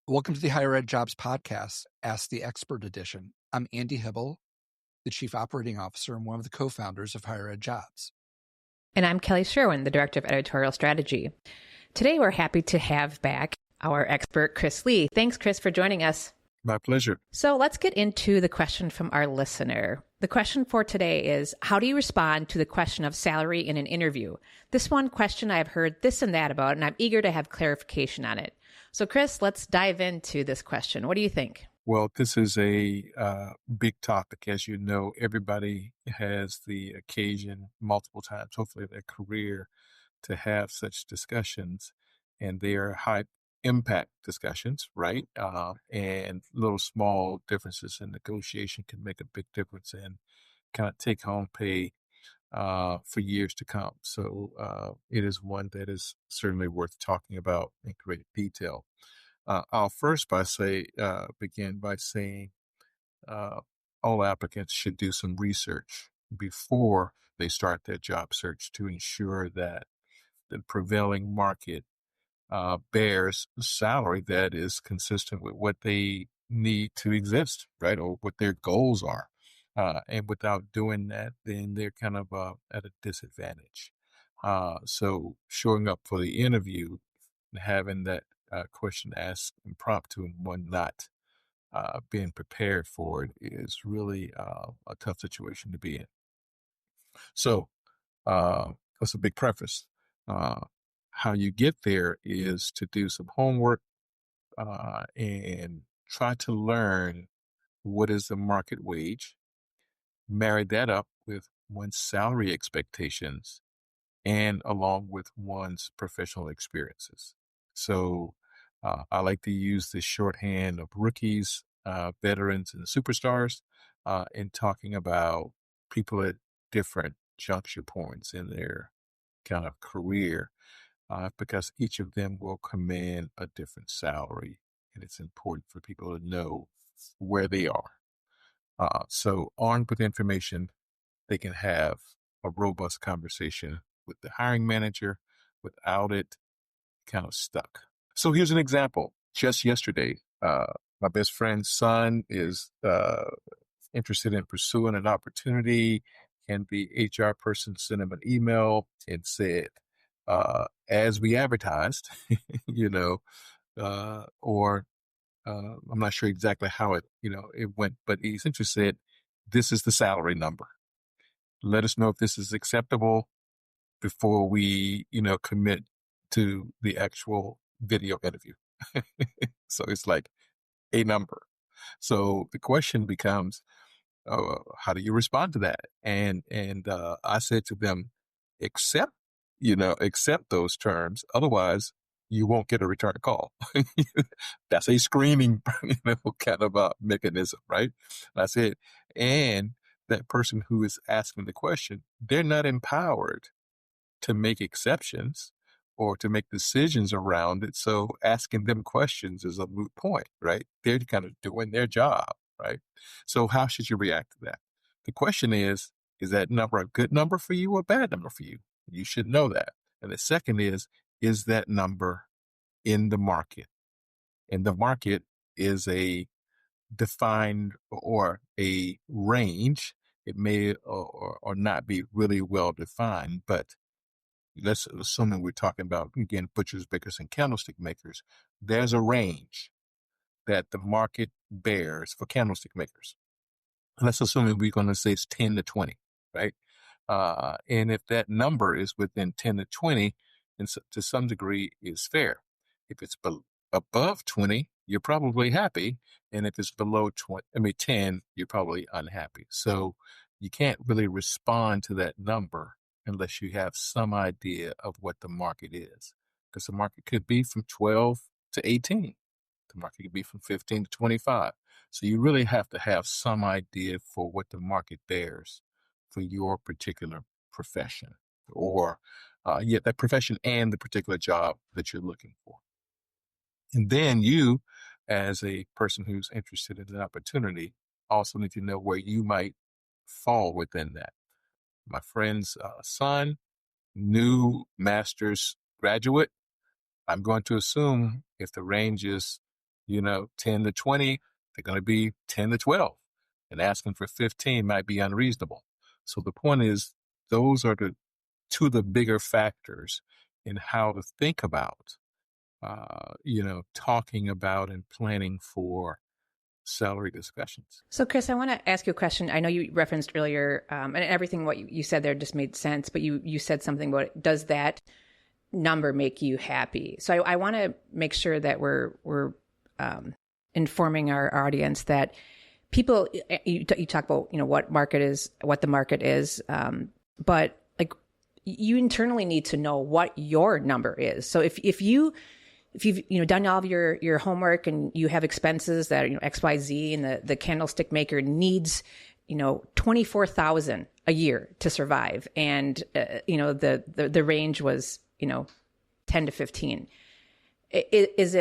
Welcome to the Higher Ed Jobs Podcast, Ask the Expert Edition. I'm Andy Hibble, the Chief Operating Officer and one of the co-founders of Higher Ed Jobs. And I'm Kelly Sherwin, the Director of Editorial Strategy. Today, we're happy to have back our expert, Chris Lee. Thanks, Chris, for joining us. My pleasure. So let's get into the question from our listener. The question for today is, how do you respond to the question of salary in an interview? This one question I've heard this and that about, and I'm eager to have clarification on it. So Chris, let's dive into this question. What do you think? Well, this is a big topic. As you know, everybody has the occasion multiple times, hopefully in their career, to have such discussions, and they are high impact discussions, right? And little small differences in negotiation can make a big difference in kind of take home pay for years to come. So it is one that is certainly worth talking about in great detail. I'll first begin by saying all applicants should do some research before they start their job search to ensure that the prevailing market bears salary that is consistent with what they need to exist, right? Or what their goals are. And without doing that, then they're kind of at a disadvantage. So showing up for the interview and having that question asked impromptu and one not being prepared for it is really a tough situation to be in. So that's a big preface. How you get there is to do some homework and try to learn what is the market wage, marry that up with one's salary expectations and along with one's professional experiences. So I like to use the shorthand of rookies, veterans, and superstars in talking about people at different juncture points in their kind of career, because each of them will command a different salary, and it's important for people to know where they are. So armed with information, they can have a robust conversation with the hiring manager without it kind of stuck. So here's an example. Just yesterday, my best friend's son is interested in pursuing an opportunity, and the HR person sent him an email and said, as we advertised, or I'm not sure exactly how it went, but he essentially said, this is the salary number. Let us know if this is acceptable before we, commit to the actual video interview. So it's like a number. So the question becomes, how do you respond to that? And I said to them, accept those terms. Otherwise, you won't get a return call. That's a screening, kind of a mechanism, right? And I said, and that person who is asking the question, they're not empowered to make exceptions or to make decisions around it. So asking them questions is a moot point, right? They're kind of doing their job, right? So how should you react to that? The question is that number a good number for you or a bad number for you? You should know that. And the second is that number in the market? And the market is a defined or a range. It may or not be really well defined, but let's assume that we're talking about, again, butchers, bakers, and candlestick makers. There's a range that the market bears for candlestick makers. Let's assume that we're going to say it's 10 to 20, right? And if that number is within 10 to 20, and so, to some degree is fair. If it's above 20, you're probably happy. And if it's below 10, you're probably unhappy. So you can't really respond to that number unless you have some idea of what the market is. Because the market could be from 12 to 18. The market could be from 15 to 25. So you really have to have some idea for what the market bears for your particular profession, or that profession and the particular job that you're looking for. And then you, as a person who's interested in an opportunity, also need to know where you might fall within that. My friend's son, new master's graduate, I'm going to assume if the range is 10 to 20, they're going to be 10 to 12. And asking for 15 might be unreasonable. So the point is, those are two of the bigger factors in how to think about, talking about and planning for salary discussions. So, Chris, I want to ask you a question. I know you referenced earlier, and everything what you said there just made sense, but you said something about, does that number make you happy? So I want to make sure that we're informing our audience that people, you talk about, what the market is, but like, you internally need to know what your number is. So if you've done all of your homework and you have expenses that XYZ, and the candlestick maker needs $24,000 a year to survive, and the range was 10 to 15. Is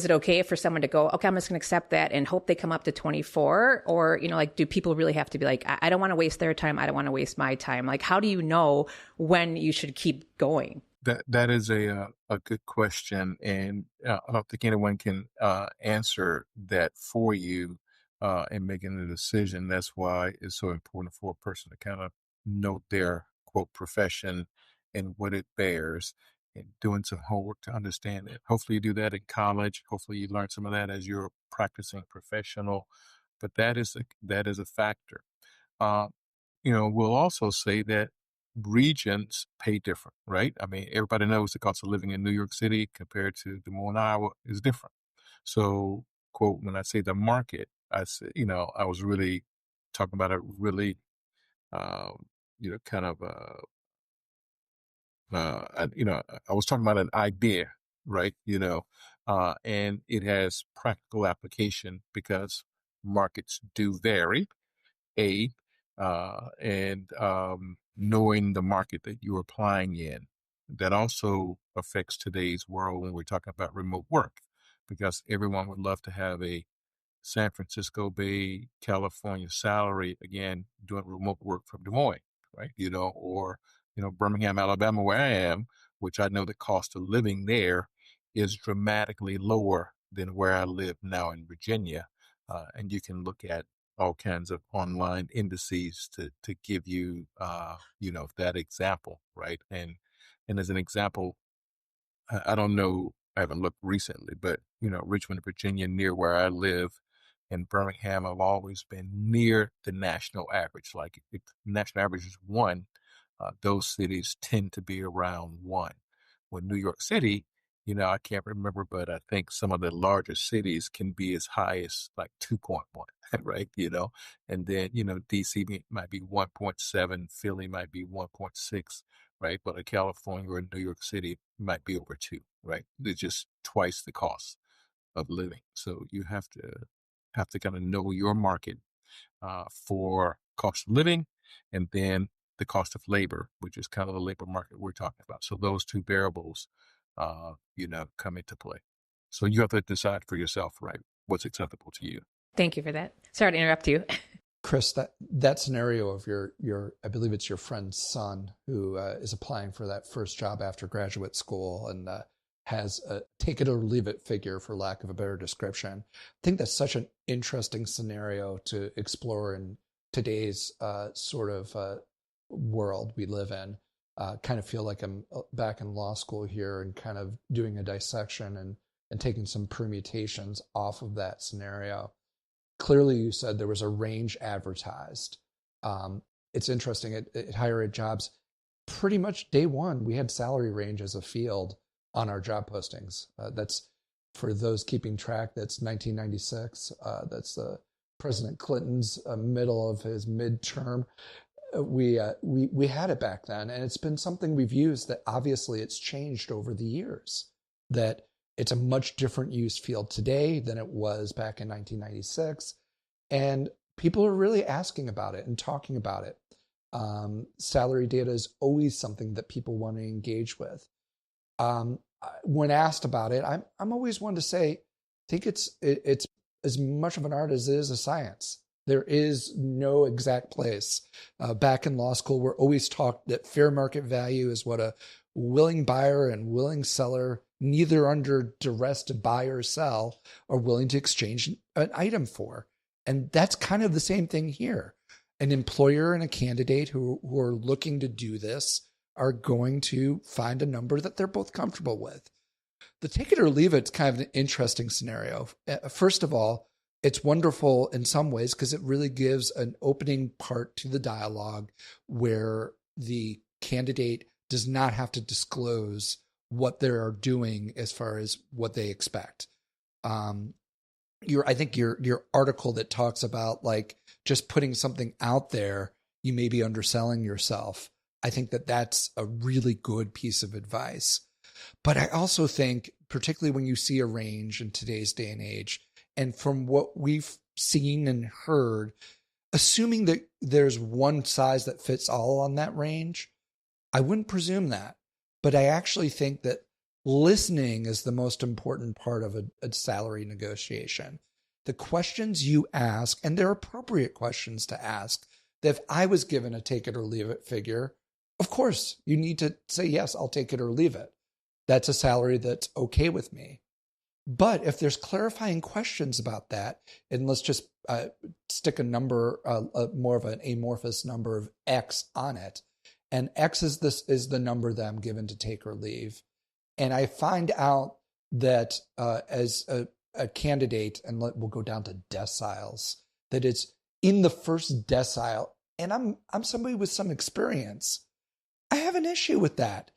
it okay for someone to go, okay, I'm just going to accept that and hope they come up to 24? Or, do people really have to be like, I don't want to waste their time. I don't want to waste my time. Like, how do you know when you should keep going? That is a good question. And I don't think anyone can answer that for you in making a decision. That's why it's so important for a person to kind of note their, quote, profession and what it bears, and doing some homework to understand it. Hopefully you do that in college. Hopefully you learn some of that as you're a practicing professional. But that is a factor. We'll also say that regions pay different, right? I mean, everybody knows the cost of living in New York City compared to Des Moines, Iowa is different. So, quote, when I say the market, I say, I was really talking about a really, kind of I was talking about an idea, right? And it has practical application because markets do vary. And knowing the market that you're applying in, that also affects today's world when we're talking about remote work, because everyone would love to have a San Francisco Bay, California salary, again, doing remote work from Des Moines, right? Or Birmingham, Alabama, where I am, which I know the cost of living there is dramatically lower than where I live now in Virginia. And you can look at all kinds of online indices to give you, that example, right? And as an example, I don't know, I haven't looked recently, but, Richmond, Virginia, near where I live, and Birmingham have always been near the national average. Like if the national average is 1, those cities tend to be around 1. When New York City, I can't remember, but I think some of the larger cities can be as high as like 2.1, right? And then, DC might be 1.7, Philly might be 1.6, right? But a California or New York City might be over 2, right? They're just twice the cost of living. So you have to kind of know your market for cost of living, and then the cost of labor, which is kind of the labor market we're talking about. So those two variables, come into play. So you have to decide for yourself, right, what's acceptable to you. Thank you for that. Sorry to interrupt you. Chris, that scenario of your I believe it's your friend's son who is applying for that first job after graduate school and has a take it or leave it figure, for lack of a better description. I think that's such an interesting scenario to explore in today's sort of world we live in. Kind of feel like I'm back in law school here and kind of doing a dissection and taking some permutations off of that scenario. Clearly, you said there was a range advertised. It's interesting at Higher Ed Jobs, pretty much day one, we had salary range as a field on our job postings. That's, for those keeping track, that's 1996. That's President Clinton's middle of his midterm. We had it back then, and it's been something we've used that obviously it's changed over the years, that it's a much different use field today than it was back in 1996. And people are really asking about it and talking about it. Salary data is always something that people want to engage with. When asked about it, I'm always one to say, I think it's as much of an art as it is a science. There is no exact place. Back in law school, we're always taught that fair market value is what a willing buyer and willing seller neither under duress to buy or sell are willing to exchange an item for. And that's kind of the same thing here. An employer and a candidate who are looking to do this are going to find a number that they're both comfortable with. The take it or leave it's kind of an interesting scenario. First of all, it's wonderful in some ways because it really gives an opening part to the dialogue where the candidate does not have to disclose what they are doing as far as what they expect. I think your article that talks about like just putting something out there, you may be underselling yourself. I think that that's a really good piece of advice. But I also think, particularly when you see a range in today's day and age, and from what we've seen and heard, assuming that there's one size that fits all on that range, I wouldn't presume that. But I actually think that listening is the most important part of a salary negotiation. The questions you ask, and they're appropriate questions to ask, that if I was given a take it or leave it figure, of course, you need to say, yes, I'll take it or leave it. That's a salary that's okay with me. But if there's clarifying questions about that, and let's just stick a number, more of an amorphous number of X on it, and X is the number that I'm given to take or leave, and I find out that as a candidate, and we'll go down to deciles, that it's in the first decile, and I'm somebody with some experience, I have an issue with that.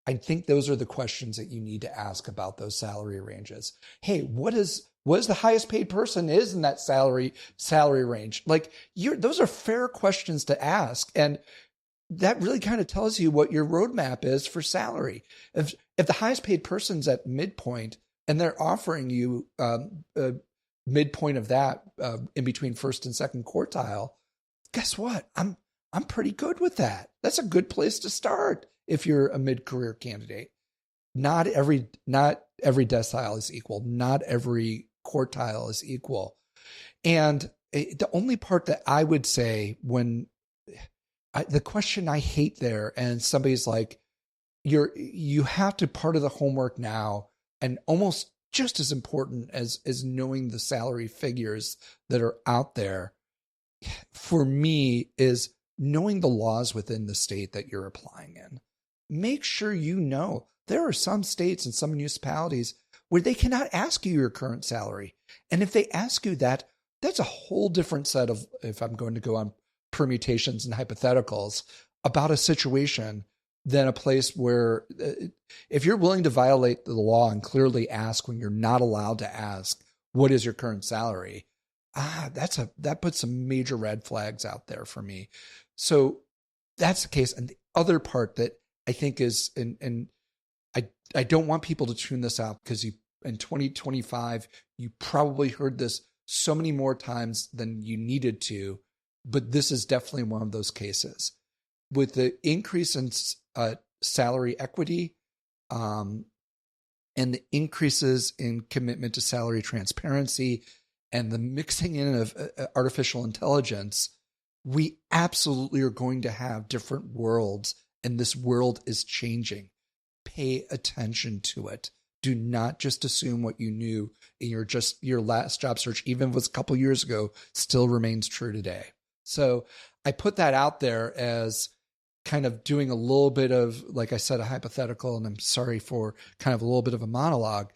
I think those are the questions that you need to ask about those salary ranges. Hey, what is the highest paid person is in that salary range? Like those are fair questions to ask. And that really kind of tells you what your roadmap is for salary. If the highest paid person's at midpoint and they're offering you midpoint of that in between first and second quartile, guess what? I'm pretty good with that. That's a good place to start if you're a mid-career candidate. Not every decile is equal. Not every quartile is equal. And the only part that I would say the question I hate there, and somebody's like, you have to, part of the homework now, and almost just as important as knowing the salary figures that are out there, for me, is knowing the laws within the state that you're applying in. Make sure you know there are some states and some municipalities where they cannot ask you your current salary. And if they ask you that, that's a whole different set of, if I'm going to go on permutations and hypotheticals about a situation, than a place where if you're willing to violate the law and clearly ask when you're not allowed to ask, what is your current salary? That puts some major red flags out there for me. So that's the case. And the other part that I think is, and I don't want people to tune this out, because in 2025, you probably heard this so many more times than you needed to, but this is definitely one of those cases. With the increase in salary equity and the increases in commitment to salary transparency and the mixing in of artificial intelligence, we absolutely are going to have different worlds, and this world is changing. Pay attention to it. Do not just assume what you knew in your last job search, even if it was a couple of years ago, still remains true today. So I put that out there as kind of doing a little bit of, like I said, a hypothetical, and I'm sorry for kind of a little bit of a monologue,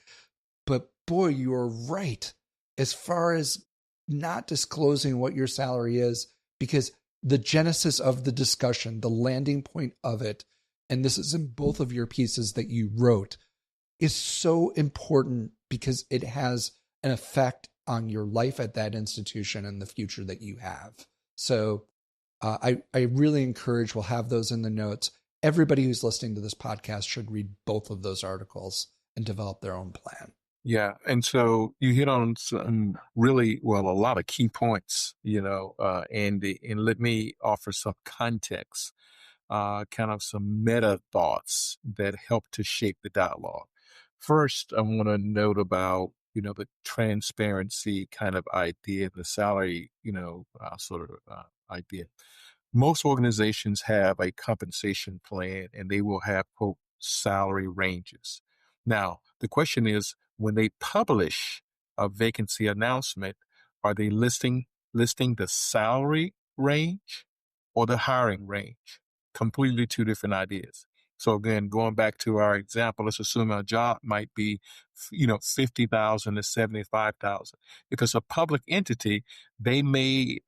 but boy, you are right as far as not disclosing what your salary is, because the genesis of the discussion, the landing point of it, and this is in both of your pieces that you wrote, is so important because it has an effect on your life at that institution and the future that you have. So I really encourage, we'll have those in the notes. Everybody who's listening to this podcast should read both of those articles and develop their own plan. Yeah. And so you hit on some really, a lot of key points, Andy, and let me offer some context, kind of some meta thoughts that help to shape the dialogue. First, I want to note about, the transparency kind of idea, the salary, idea. Most organizations have a compensation plan, and they will have, quote, salary ranges. Now, The question is, when they publish a vacancy announcement, are they listing the salary range or the hiring range? Completely two different ideas. So again, going back to our example, let's assume a job might be, 50,000 to 75,000. If it's a public entity, they may,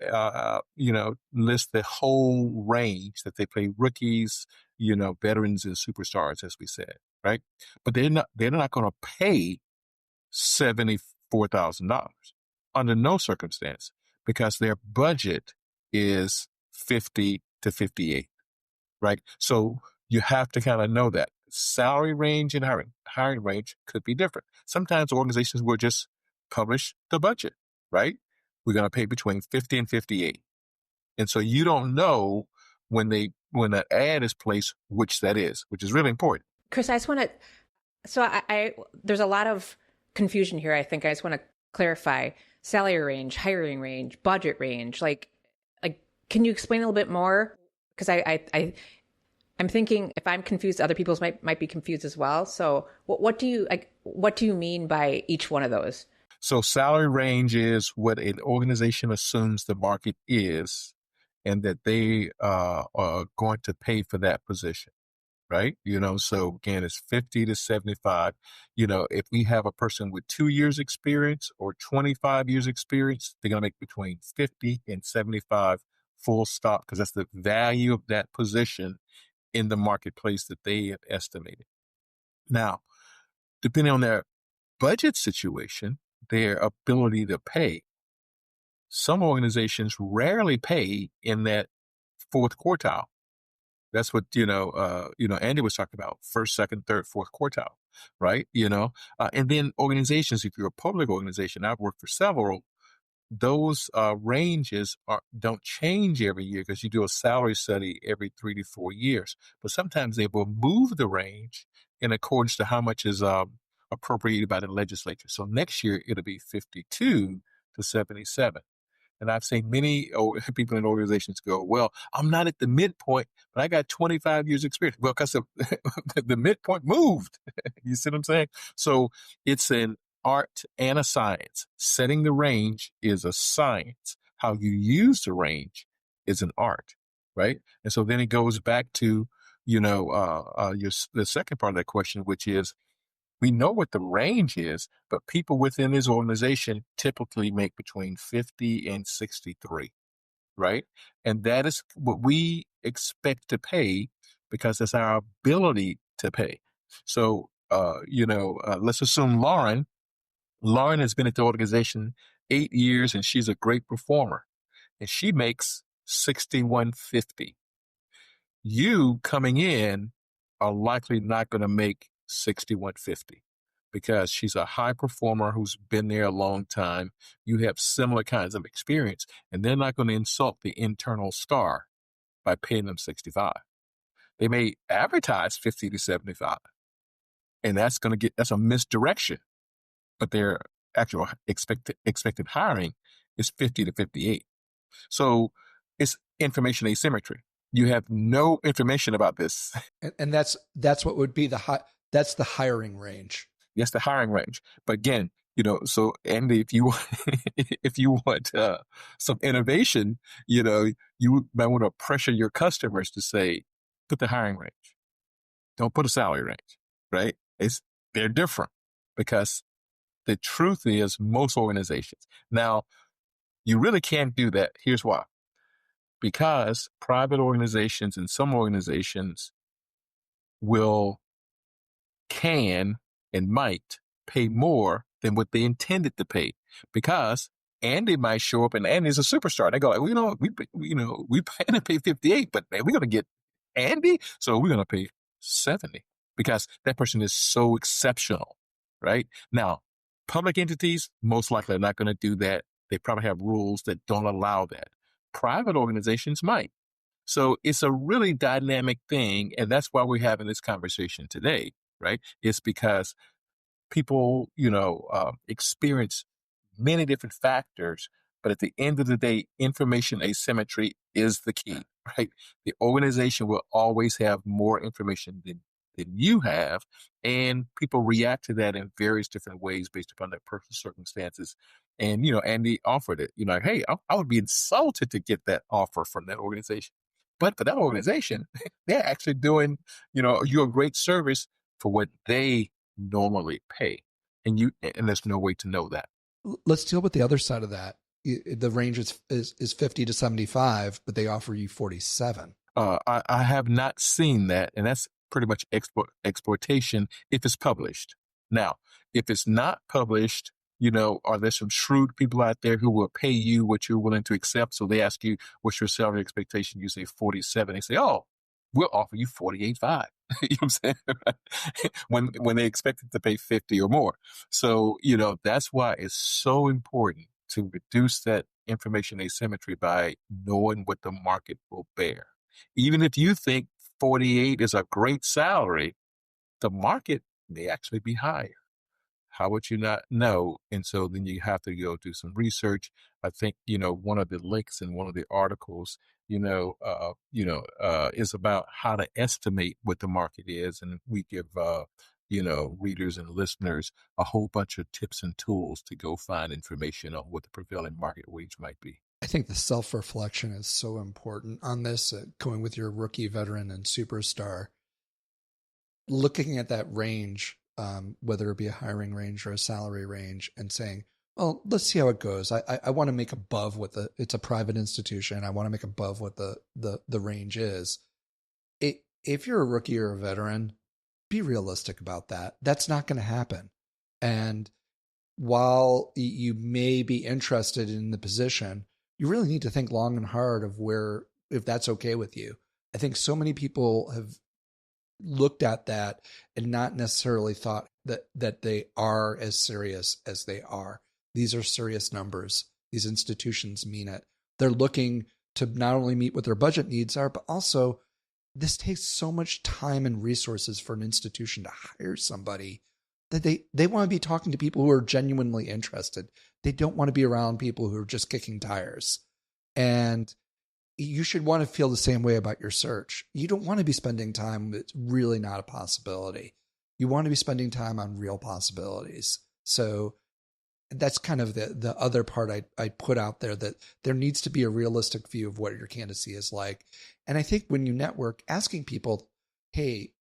list the whole range that they pay rookies, veterans and superstars, as we said, right? But they're not going to pay $74,000 under no circumstance, because their budget is 50 to 58, right? So you have to kind of know that salary range and hiring range could be different. Sometimes organizations will just publish the budget, right? We're going to pay between 50 and 58. And so you don't know when that ad is placed, which that is, which is really important. Chris, I just want to, so I there's a lot of confusion here. I think I just want to clarify salary range, hiring range, budget range. Like, can you explain a little bit more? Because I'm thinking if I'm confused, other people might be confused as well. So what do you mean by each one of those? So salary range is what an organization assumes the market is, and that they are going to pay for that position, right? So again, it's 50 to 75. If we have a person with 2 years experience or 25 years experience, they're going to make between 50 and 75 full stop, because that's the value of that position in the marketplace that they have estimated. Now, depending on their budget situation, their ability to pay, some organizations rarely pay in that fourth quartile. That's what, Andy was talking about, first, second, third, fourth quartile, right? And then organizations, if you're a public organization, I've worked for several, those ranges don't change every year, because you do a salary study every 3 to 4 years. But sometimes they will move the range in accordance to how much is appropriated by the legislature. So next year, it'll be 52 to 77. And I've seen many people in organizations go, well, I'm not at the midpoint, but I got 25 years experience. Well, because the midpoint moved. You see what I'm saying? So it's an art and a science. Setting the range is a science. How you use the range is an art, right? And so then it goes back to, the second part of that question, which is, we know what the range is, but people within this organization typically make between 50 and 63, right? And that is what we expect to pay, because that's our ability to pay. So, let's assume Lauren has been at the organization 8 years, and she's a great performer, and she makes $61.50. You coming in are likely not going to make $61.50, because she's a high performer who's been there a long time. You have similar kinds of experience, and they're not going to insult the internal star by paying them $65. They may advertise 50 to 75, and that's a misdirection. But their actual expected hiring is 50 to 58. So it's information asymmetry. You have no information about this. And that's what would be that's the hiring range. Yes, the hiring range. But again, so Andy, if you want some innovation, you might want to pressure your customers to say, put the hiring range. Don't put a salary range, right? They're different, because the truth is, most organizations. Now, you really can't do that. Here's why. Because private organizations and some organizations can and might pay more than what they intended to pay, because Andy might show up, and Andy's a superstar. They go, we plan to pay 58, but man, we're going to get Andy, so we're going to pay 70, because that person is so exceptional, right? Now, public entities most likely are not going to do that. They probably have rules that don't allow that. Private organizations might. So it's a really dynamic thing, and that's why we're having this conversation today, right? It's because people, experience many different factors, but at the end of the day, information asymmetry is the key, right? The organization will always have more information than than you have. And people react to that in various different ways based upon their personal circumstances. And, Andy offered it, like, hey, I would be insulted to get that offer from that organization. But for that organization, they're actually doing, you a great service for what they normally pay. And there's no way to know that. Let's deal with the other side of that. The range is 50 to 75, but they offer you 47. I have not seen that, and that's pretty much exploitation if it's published. Now, if it's not published, are there some shrewd people out there who will pay you what you're willing to accept? So they ask you, what's your salary expectation? You say 47. They say, oh, we'll offer you 48.5. You know what I'm saying? when they expected to pay 50 or more. So, that's why it's so important to reduce that information asymmetry by knowing what the market will bear. Even if you think 48 is a great salary, the market may actually be higher. How would you not know? And so then you have to go do some research. I think, one of the links in one of the articles, is about how to estimate what the market is. And we give, readers and listeners a whole bunch of tips and tools to go find information on what the prevailing market wage might be. I think the self-reflection is so important on this, going with your rookie, veteran, and superstar. Looking at that range, whether it be a hiring range or a salary range, and saying, well, let's see how it goes. I want to make above what it's a private institution. I want to make above what the range is. If you're a rookie or a veteran, be realistic about that. That's not going to happen. And while you may be interested in the position, you really need to think long and hard of if that's okay with you. I think so many people have looked at that and not necessarily thought that they are as serious as they are. These are serious numbers. These institutions mean it. They're looking to not only meet what their budget needs are, but also this takes so much time and resources for an institution to hire somebody that they want to be talking to people who are genuinely interested. They don't want to be around people who are just kicking tires. And you should want to feel the same way about your search. You don't want to be spending time that's really not a possibility. You want to be spending time on real possibilities. So that's kind of the other part I put out there, that there needs to be a realistic view of what your candidacy is like. And I think when you network, asking people, hey,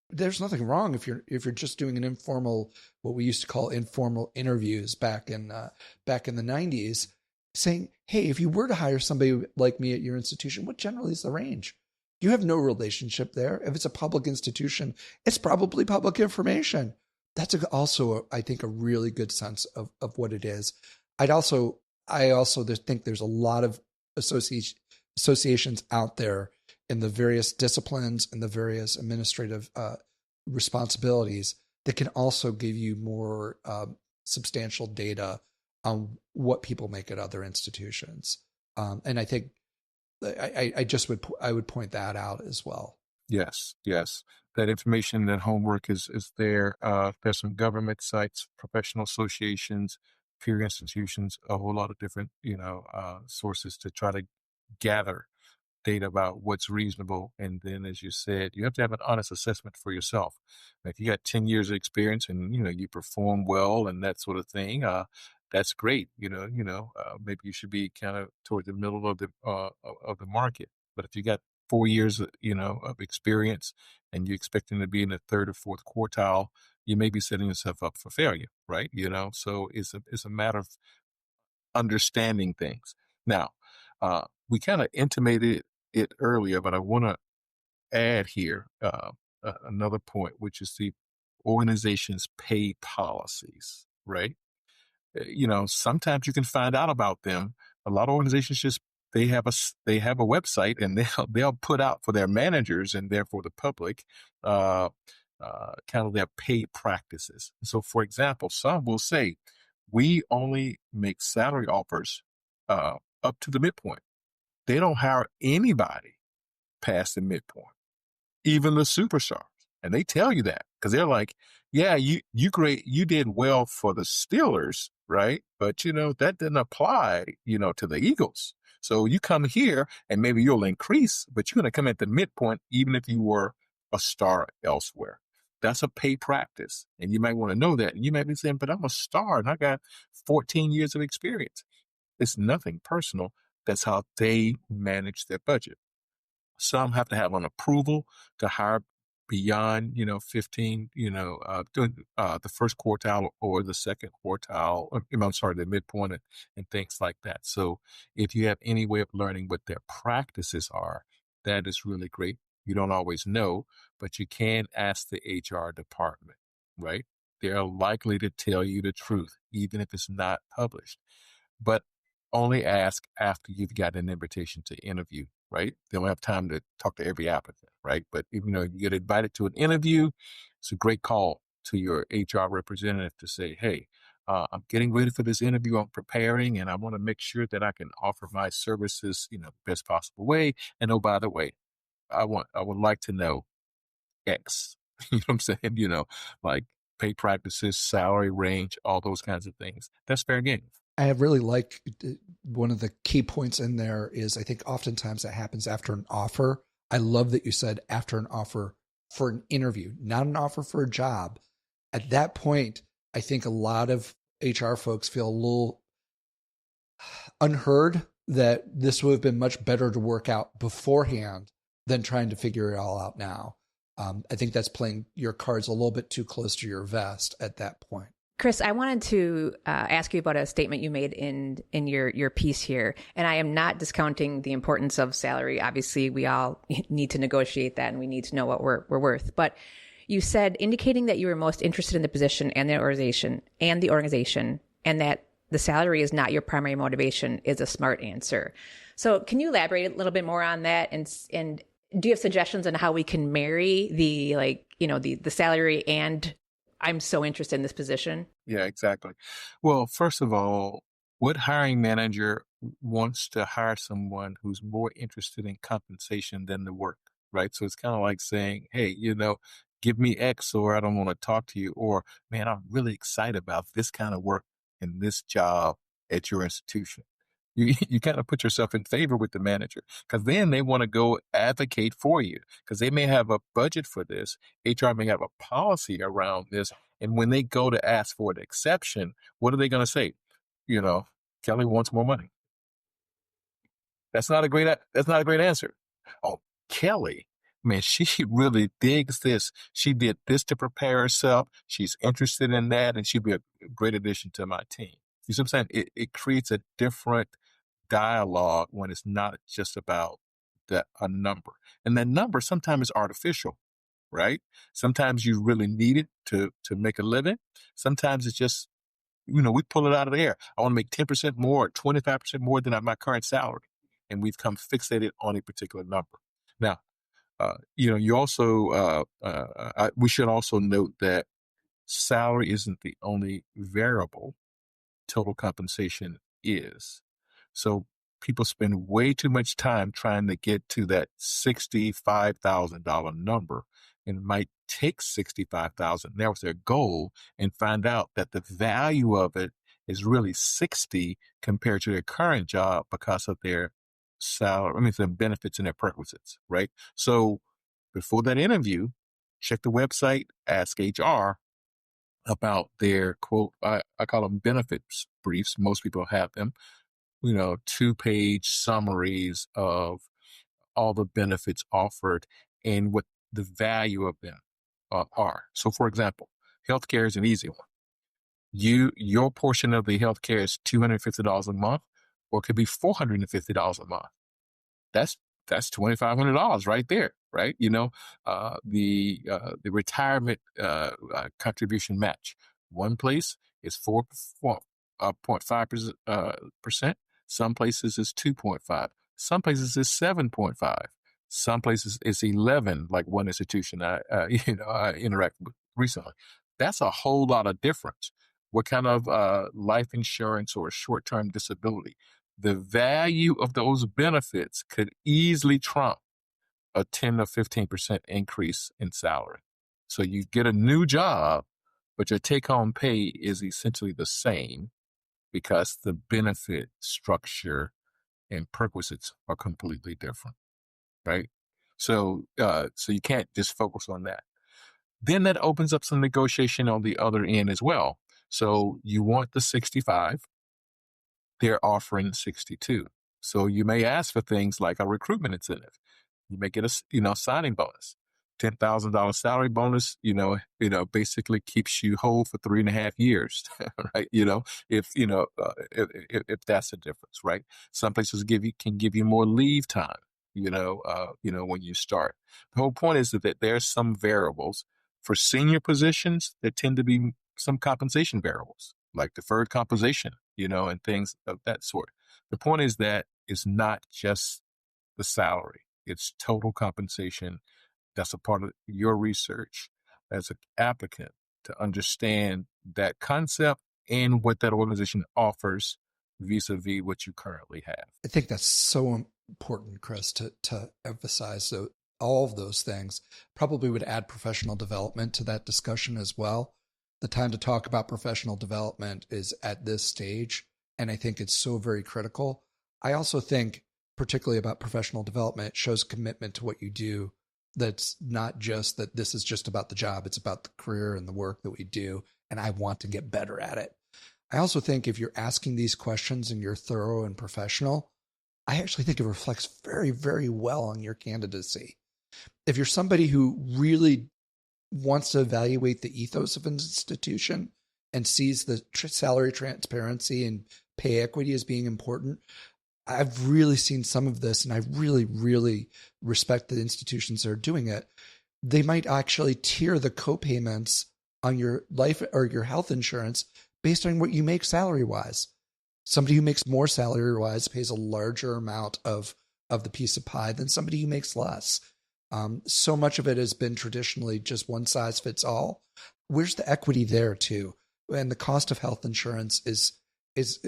there's nothing wrong if you're just doing an informal, what we used to call informal interviews back in the 90s, saying, hey, if you were to hire somebody like me at your institution, what generally is the range? You have no relationship there. If it's a public institution, it's probably public information. That's also, I think, a really good sense of what it is. I also think there's a lot of associations out there in the various disciplines and the various administrative responsibilities that can also give you more substantial data on what people make at other institutions. And I think I would point that out as well. Yes. That information, that homework is there. There's some government sites, professional associations, peer institutions, a whole lot of different, sources to try to gather data about what's reasonable. And then, as you said, you have to have an honest assessment for yourself. If you got 10 years of experience and, you perform well and that sort of thing, that's great. Maybe you should be kind of toward the middle of the market. But if you got 4 years, of experience and you're expecting to be in the third or fourth quartile, you may be setting yourself up for failure, right? So it's a matter of understanding things. Now, we kind of intimated it earlier, but I want to add here another point, which is the organization's pay policies, right? Sometimes you can find out about them. A lot of organizations they have a website, and they'll put out for their managers and therefore the public kind of their pay practices. So, for example, some will say we only make salary offers up to the midpoint. They don't hire anybody past the midpoint, even the superstars. And they tell you that because they're like, yeah, you great, you did well for the Steelers, right? But that didn't apply, to the Eagles. So you come here and maybe you'll increase, but you're going to come at the midpoint, even if you were a star elsewhere. That's a pay practice. And you might want to know that. And you might be saying, but I'm a star and I got 14 years of experience. It's nothing personal. That's how they manage their budget. Some have to have an approval to hire beyond, 15, doing the first quartile or the second quartile, I'm sorry, the midpoint and things like that. So if you have any way of learning what their practices are, that is really great. You don't always know, but you can ask the HR department, right? They're likely to tell you the truth, even if it's not published. But only ask after you've got an invitation to interview, right? They don't have time to talk to every applicant, right? But if you get invited to an interview, it's a great call to your HR representative to say, hey, I'm getting ready for this interview. I'm preparing, and I want to make sure that I can offer my services, the best possible way. And oh, by the way, I would like to know X. You know what I'm saying? Like pay practices, salary range, all those kinds of things. That's fair game. I really like one of the key points in there is I think oftentimes that happens after an offer. I love that you said after an offer for an interview, not an offer for a job. At that point, I think a lot of HR folks feel a little unheard that this would have been much better to work out beforehand than trying to figure it all out now. I think that's playing your cards a little bit too close to your vest at that point. Chris, I wanted to ask you about a statement you made in your piece here, and I am not discounting the importance of salary. Obviously, we all need to negotiate that, and we need to know what we're worth. But you said indicating that you were most interested in the position and the organization, and that the salary is not your primary motivation is a smart answer. So, can you elaborate a little bit more on that? And do you have suggestions on how we can marry the salary and I'm so interested in this position? Yeah, exactly. Well, first of all, what hiring manager wants to hire someone who's more interested in compensation than the work, right? So it's kind of like saying, hey, give me X or I don't want to talk to you. Or, man, I'm really excited about this kind of work and this job at your institution. You kind of put yourself in favor with the manager because then they want to go advocate for you because they may have a budget for this. HR may have a policy around this. And when they go to ask for an exception, what are they going to say? Kelly wants more money. That's not a great answer. Oh, Kelly, man, she really digs this. She did this to prepare herself. She's interested in that, and she'd be a great addition to my team. You see what I'm saying? It creates a different dialogue when it's not just about a number. And that number sometimes is artificial, right? Sometimes you really need it to make a living. Sometimes it's just, we pull it out of the air. I want to make 10% more, 25% more than my current salary. And we've come fixated on a particular number. Now, you also, we should also note that salary isn't the only variable. Total compensation is. So people spend way too much time trying to get to that $65,000 number and might take $65,000. That was their goal and find out that the value of it is really 60 compared to their current job because of their salary, their benefits and their perquisites, right? So before that interview, check the website, ask HR about their quote, I call them benefits briefs. Most people have them, 2-page summaries of all the benefits offered and what the value of them are. So for example, healthcare is an easy one. Your portion of the healthcare is $250 a month, or it could be $450 a month. That's $2,500 right there, right? The retirement contribution match. One place is 4.5%. Some places is 2.5. Some places is 7.5. Some places is 11. Like one institution I interacted with recently. That's a whole lot of difference. What kind of life insurance or short-term disability? The value of those benefits could easily trump a 10 or 15% increase in salary. So you get a new job, but your take-home pay is essentially the same because the benefit structure and perquisites are completely different, right? So you can't just focus on that. Then that opens up some negotiation on the other end as well. So you want the 65, they're offering 62. So you may ask for things like a recruitment incentive. You may get a signing bonus. $10,000 salary bonus, basically keeps you whole for 3.5 years, right? If that's the difference, right? Some places can give you more leave time, when you start. The whole point is that there are some variables for senior positions. There tend to be some compensation variables like deferred compensation, and things of that sort. The point is that it's not just the salary, it's total compensation. That's a part of your research as an applicant to understand that concept and what that organization offers vis-a-vis what you currently have. I think that's so important, Chris, to emphasize. So all of those things probably would add professional development to that discussion as well. The time to talk about professional development is at this stage, and I think it's so very critical. I also think, particularly about professional development, it shows commitment to what you do. That's not just that this is just about the job. It's about the career and the work that we do, and I want to get better at it. I also think if you're asking these questions and you're thorough and professional, I actually think it reflects very, very well on your candidacy. If you're somebody who really wants to evaluate the ethos of an institution and sees the salary transparency and pay equity as being important, I've really seen some of this, and I really, really respect the institutions that are doing it. They might actually tier the co-payments on your life or your health insurance based on what you make salary-wise. Somebody who makes more salary-wise pays a larger amount of the piece of pie than somebody who makes less. So much of it has been traditionally just one size fits all. Where's the equity there too? And the cost of health insurance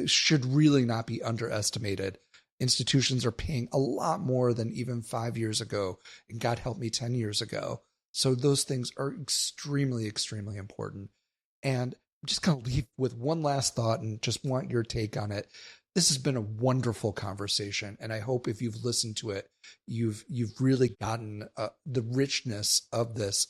should really not be underestimated. Institutions are paying a lot more than even 5 years ago, and God help me, 10 years ago. So those things are extremely, extremely important. And I'm just going to leave with one last thought and just want your take on it. This has been a wonderful conversation, and I hope if you've listened to it, you've really gotten the richness of this.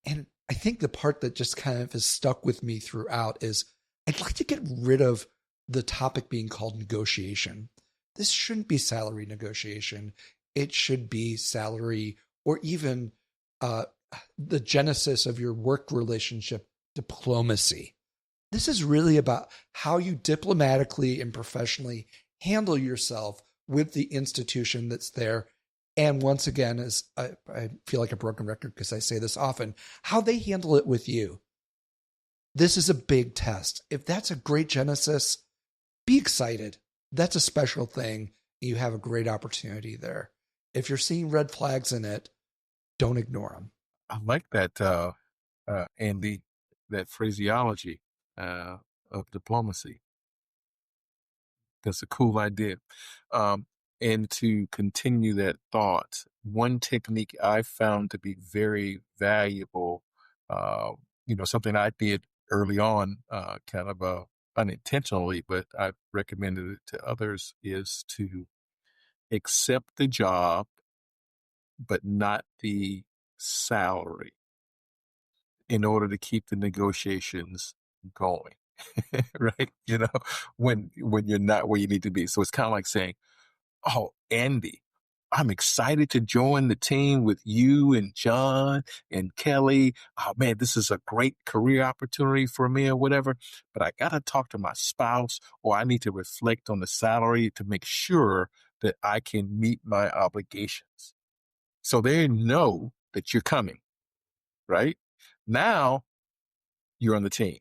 And I think the part that just kind of has stuck with me throughout is I'd like to get rid of the topic being called negotiation. This shouldn't be salary negotiation. It should be salary, or even the genesis of your work relationship, diplomacy. This is really about how you diplomatically and professionally handle yourself with the institution that's there. And once again, as I feel like a broken record because I say this often, how they handle it with you. This is a big test. If that's a great genesis, be excited. That's a special thing. You have a great opportunity there. If you're seeing red flags in it, don't ignore them. I like that, Andy, that phraseology of diplomacy. That's a cool idea. And to continue that thought, one technique I found to be very valuable, something I did early on, kind of unintentionally, but I've recommended it to others, is to accept the job, but not the salary, in order to keep the negotiations going. Right? When you're not where you need to be. So it's kind of like saying, oh, Andy, I'm excited to join the team with you and John and Kelly. Oh man, this is a great career opportunity for me or whatever, but I got to talk to my spouse, or I need to reflect on the salary to make sure that I can meet my obligations. So they know that you're coming, right? Now you're on the team.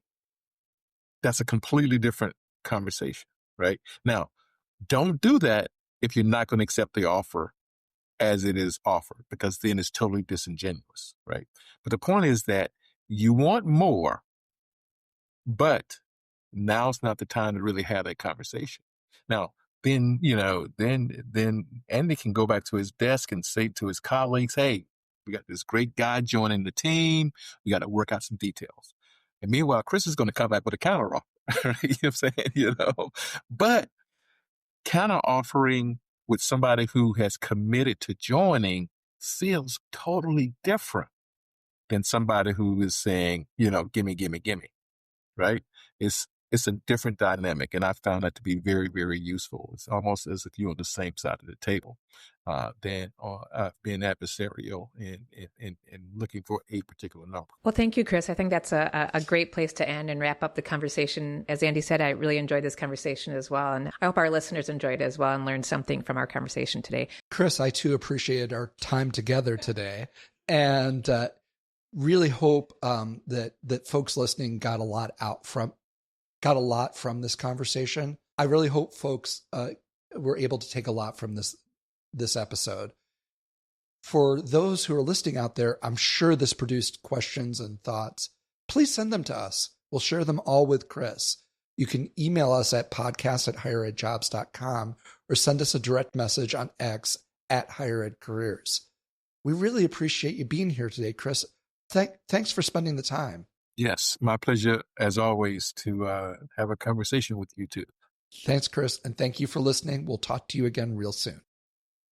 That's a completely different conversation, right? Now, don't do that if you're not going to accept the offer as it is offered, because then it's totally disingenuous, right? But the point is that you want more, but now's not the time to really have that conversation. Now, then Andy can go back to his desk and say to his colleagues, hey, we got this great guy joining the team. We got to work out some details. And meanwhile, Chris is going to come back with a counter offer. You know what I'm saying? But counter offering with somebody who has committed to joining feels totally different than somebody who is saying, gimme, gimme, gimme, right? It's a different dynamic, and I found that to be very, very useful. It's almost as if you're on the same side of the table than being adversarial and looking for a particular number. Well, thank you, Chris. I think that's a great place to end and wrap up the conversation. As Andy said, I really enjoyed this conversation as well, and I hope our listeners enjoyed it as well and learned something from our conversation today. Chris, I too appreciated our time together today, and really hope that folks listening got a lot from this conversation. I really hope folks were able to take a lot from this episode. For those who are listening out there, I'm sure this produced questions and thoughts. Please send them to us. We'll share them all with Chris. You can email us at podcast@higheredjobs.com or send us a direct message on X @higheredcareers. We really appreciate you being here today, Chris. Thanks for spending the time. Yes, my pleasure, as always, to have a conversation with you too. Thanks, Chris, and thank you for listening. We'll talk to you again real soon.